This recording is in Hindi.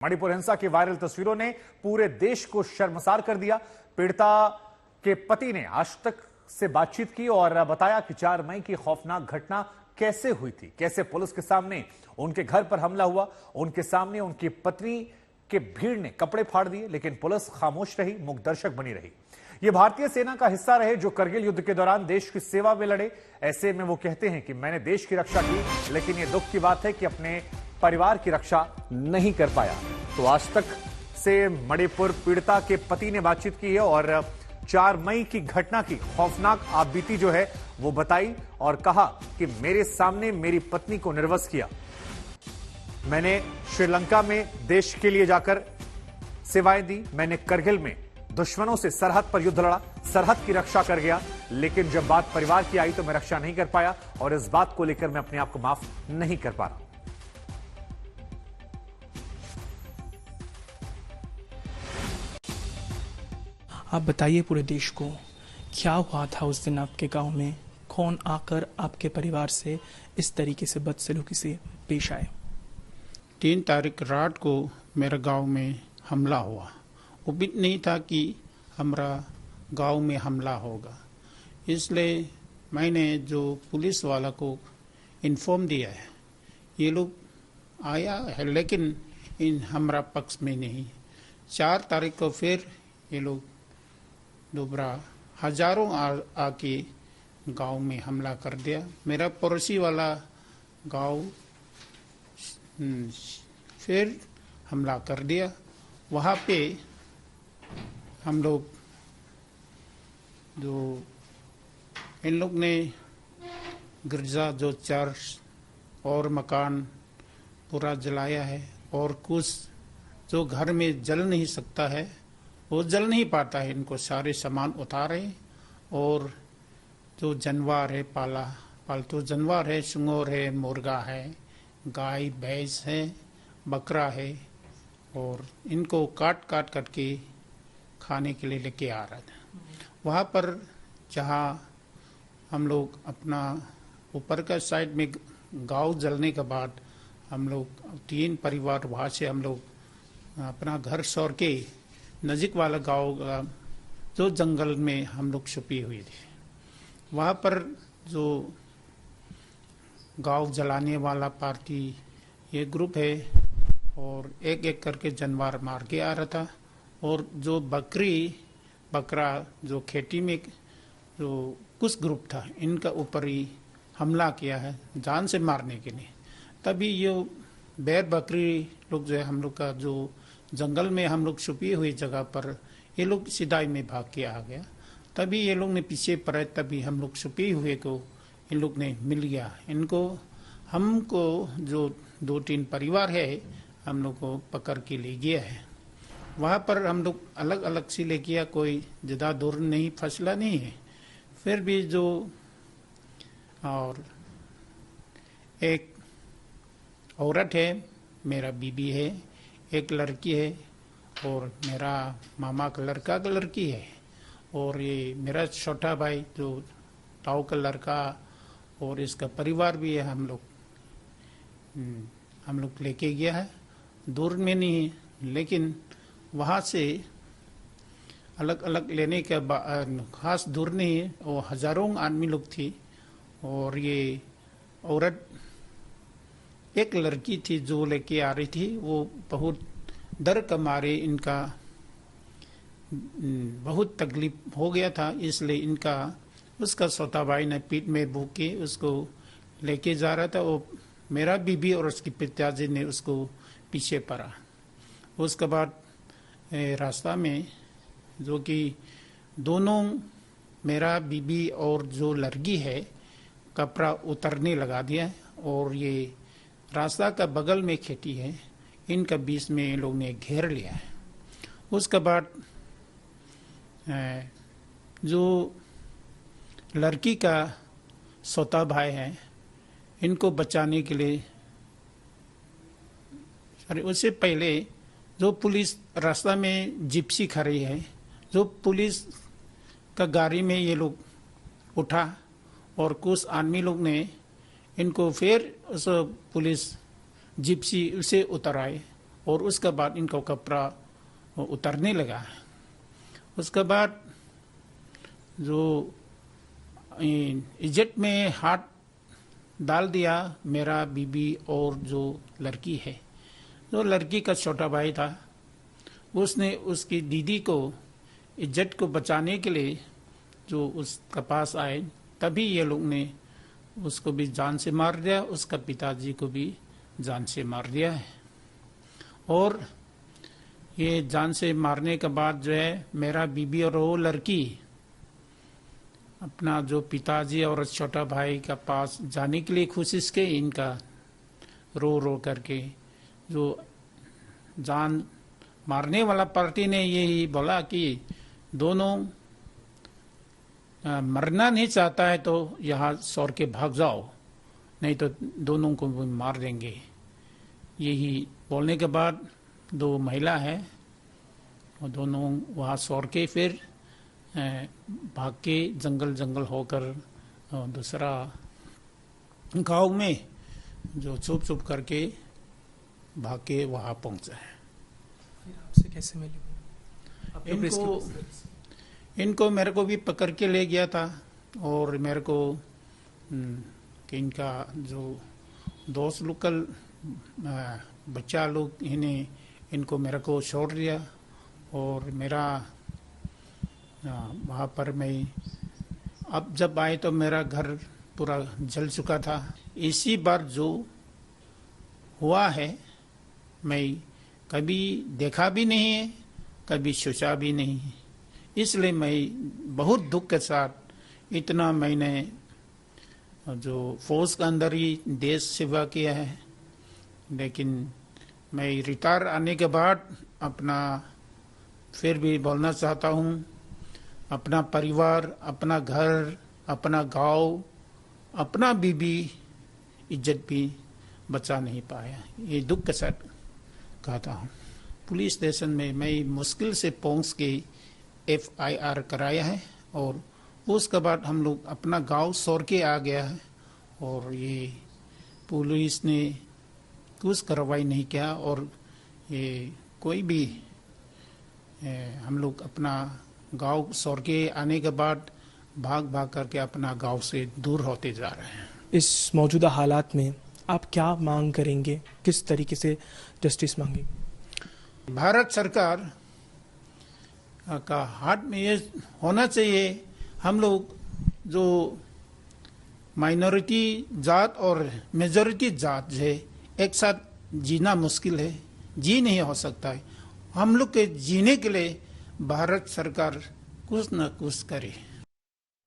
मणिपुर हिंसा की वायरल तस्वीरों ने पूरे देश को शर्मसार कर दिया। पीड़िता के पति ने आज तक से बातचीत की और बताया कि 4 मई की खौफनाक घटना कैसे हुई थी, कैसे पुलिस के सामने उनके घर पर हमला हुआ, उनके सामने उनकी पत्नी के भीड़ ने कपड़े फाड़ दिए, लेकिन पुलिस खामोश रही, मूकदर्शक बनी रही। ये भारतीय सेना का हिस्सा रहे जो करगिल युद्ध के दौरान देश की सेवा में लड़े। ऐसे में वो कहते हैं कि मैंने देश की रक्षा की, लेकिन ये दुख की बात है कि अपने परिवार की रक्षा नहीं कर पाया। तो आज तक से मणिपुर पीड़िता के पति ने बातचीत की है और 4 मई की घटना की खौफनाक आपबीती जो है वो बताई और कहा कि मेरे सामने मेरी पत्नी को निर्वस्त्र किया। मैंने श्रीलंका में देश के लिए जाकर सेवाएं दी, मैंने करगिल में दुश्मनों से सरहद पर युद्ध लड़ा, सरहद की रक्षा कर गया, लेकिन जब बात परिवार की आई तो मैं रक्षा नहीं कर पाया और इस बात को लेकर मैं अपने आप को माफ नहीं कर पा रहा। आप बताइए पूरे देश को क्या हुआ था उस दिन आपके गांव में, कौन आकर आपके परिवार से इस तरीके से बदसलूकी से पेश आए। 3 तारीख रात को मेरे गांव में हमला हुआ। उम्मीद नहीं था कि हमारा गांव में हमला होगा, इसलिए मैंने जो पुलिस वाला को इन्फॉर्म दिया है। ये लोग आया है लेकिन इन हमारा पक्ष में नहीं। 4 तारीख को फिर ये लोग दोबारा हजारों आके गांव में हमला कर दिया। मेरा पड़ोसी वाला गांव फिर हमला कर दिया। वहाँ पे हम लोग जो इन लोग ने गिरजा जो चर्च और मकान पूरा जलाया है और कुछ जो घर में जल नहीं सकता है वो जल नहीं पाता है। इनको सारे सामान उतारे और जो जानवर है पालतू जानवर है, सुअर है, मुर्गा है, गाय भैंस है, बकरा है और इनको काट काट करके खाने के लिए लेके आ रहा था। वहाँ पर जहाँ हम लोग अपना ऊपर का साइड में गांव जलने के बाद हम लोग 3 परिवार वहाँ से हम लोग अपना घर छोड़ के नजीक वाला गांव जो जंगल में हम लोग छुपी हुई थी। वहाँ पर जो गांव जलाने वाला पार्टी ये ग्रुप है और एक एक करके जानवर मार के आ रहा था और जो बकरा जो खेती में जो कुछ ग्रुप था इनका ऊपर ही हमला किया है जान से मारने के लिए। तभी ये बैर बकरी लोग जो है हम लोग का जो जंगल में हम लोग छुपी हुई जगह पर ये लोग सिधाई में भाग के आ गया। तभी ये लोग ने पीछे पड़े, तभी हम लोग छुपे हुए को इन लोग ने मिल गया। इनको हमको जो 2-3 परिवार है हम लोग को पकड़ के ले गया है। वहाँ पर हम लोग अलग अलग से ले गया, कोई ज़्यादा दूर नहीं, फसला नहीं है। फिर भी जो और एक औरत है, मेरा बीबी है, एक लड़की है और मेरा मामा का लड़का का लड़की है और ये मेरा छोटा भाई जो ताऊ का लड़का और इसका परिवार भी है। हम लोग लेके गया है, दूर में नहीं है लेकिन वहाँ से अलग अलग लेने के खास दूर नहीं है। वो हजारों आदमी लोग थी और ये औरत एक लड़की थी जो लेके आ रही थी। वो बहुत डर के मारे इनका बहुत तकलीफ हो गया था, इसलिए इनका उसका छोटा भाई ने पीठ में भूख के उसको लेके जा रहा था। वो मेरा बीबी और उसके पिताजी ने उसको पीछे पड़ा। उसके बाद रास्ता में जो कि दोनों मेरा बीबी और जो लड़की है कपड़ा उतरने लगा दिया और ये रास्ता का बगल में खेती है, इनका बीच में लोग ने घेर लिया है। उसके बाद जो लड़की का छोटा भाई है इनको बचाने के लिए उससे पहले जो पुलिस रास्ता में जिप्सी खड़ी है, जो पुलिस का गाड़ी में ये लोग उठा और कुछ आदमी लोग ने इनको फिर उस पुलिस जिप्सी से उतर आए और उसके बाद इनको कपड़ा उतरने लगा। उसके बाद जो इज्जत में हाथ डाल दिया मेरा बीबी और जो लड़की है। जो लड़की का छोटा भाई था, उसने उसकी दीदी को इज्जत को बचाने के लिए जो उसके पास आए, तभी ये लोग ने उसको भी जान से मार दिया, उसका पिताजी को भी जान से मार दिया है। और ये जान से मारने के बाद जो है मेरा बीबी और वो लड़की अपना जो पिताजी और छोटा भाई का पास जाने के लिए कोशिश की, इनका रो रो करके। जो जान मारने वाला पार्टी ने यही बोला कि दोनों मरना नहीं चाहता है तो यहाँ छोड़ के भाग जाओ, नहीं तो दोनों को भी मार देंगे। यही बोलने के बाद दो महिला है, वो दोनों वहाँ छोड़ के फिर भाग के जंगल होकर दूसरा गांव में जो छुप छुप करके भाग के वहाँ पहुँचा है। आपसे कैसे मिले? इनको मेरे को भी पकड़ के ले गया था, और मेरे को कि इनका जो दोस्त लोग कल बच्चा लोग इनको मेरे को छोड़ दिया। और मेरा वहाँ पर मैं अब जब आए तो मेरा घर पूरा जल चुका था। इसी बार जो हुआ है मैं कभी देखा भी नहीं है, कभी सोचा भी नहीं है। इसलिए मैं बहुत दुख के साथ इतना मैंने जो फौज के अंदर ही देश सेवा किया है, लेकिन मैं रिटायर आने के बाद अपना फिर भी बोलना चाहता हूँ, अपना परिवार, अपना घर, अपना गांव, अपना बीबी इज्जत भी बचा नहीं पाया। ये दुख के साथ कहता हूँ। पुलिस स्टेशन में मैं मुश्किल से पहुँच के FIR कराया है, और उसके बाद हम लोग अपना गांव छोड़ के आ गया है। और ये पुलिस ने कुछ कार्रवाई नहीं किया, और ये कोई भी हम लोग अपना गांव छोड़ के आने के बाद भाग करके अपना गांव से दूर होते जा रहे हैं। इस मौजूदा हालात में आप क्या मांग करेंगे, किस तरीके से जस्टिस मांगेंगे? भारत सरकार का हाथ में ये होना चाहिए। हम लोग जो माइनॉरिटी जात और मेजॉरिटी जात है, एक साथ जीना मुश्किल है, जी नहीं हो सकता है। हम लोग के जीने के लिए भारत सरकार कुछ न कुछ करे।